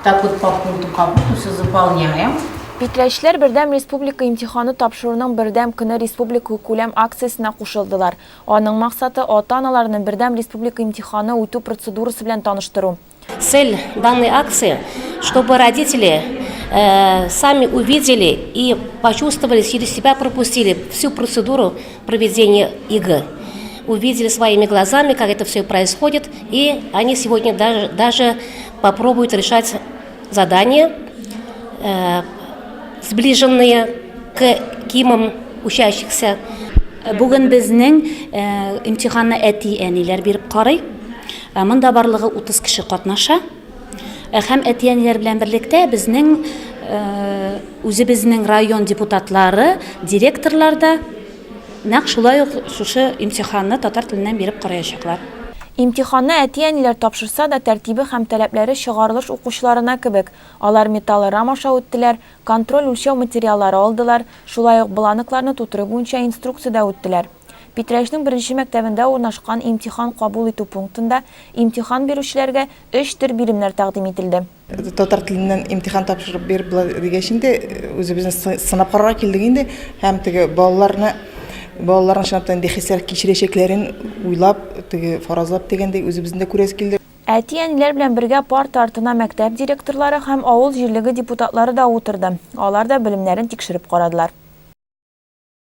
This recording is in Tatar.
Так вот по пункту все заполняем. Битләшләр бердәм республика имтиханы тапшыруның бердәм көне республика күләм акциясына кушылдылар. Аның максаты ата-аналарны бердәм республика имтиханы үтү процедурасы белән таныштыру. Цель данной акции, чтобы родители сами увидели и почувствовали, через себя пропустили всю процедуру проведения ЕГЭ. Увидели своими глазами, как это все происходит, и они сегодня даже попробуют решать задания, сближенные к кимам учащихся. Бүген безнең имтиханны әти-әниләр биреп карый. Монда барлыгы 30 кеше катнаша. Һәм әти-әниләр белән берлектә безнең үзебезнең район депутатлары, директорлар да нәкъ шулай ук шушы имтиханны татар теленнән биреп караячаклар. Имтиханны әти-әниләр тапшырса да тәртибе һәм таләпләре чыгарылыш укучыларына кебек. Алар металлы рамаша үттеләр, контроль үлчәү материаллары алдылар, шулай ук бланкларны тутыру буенча инструкцияда үттеләр. Питрәшнең беренче мәктәбендә урнашкан имтихан кабул итү пунктында имтихан бирүчеләргә 3 төр биремнәр тәкъдим ителде. Татар теленнән имтихан тапшырып биреп дигәчендә үзебезне сынап карарга килдек инде һәм теге балаларның шуннан дихисләр кичерәчәкләрен уйлап, теге фаразлап дигәндәй үзебездә күрәс килде. Әти-әниләр белән бергә парта артына мәктәп директорлары һәм авыл җирлеге депутатлары да утырды. Алар да белемнәрен тикшереп карадылар.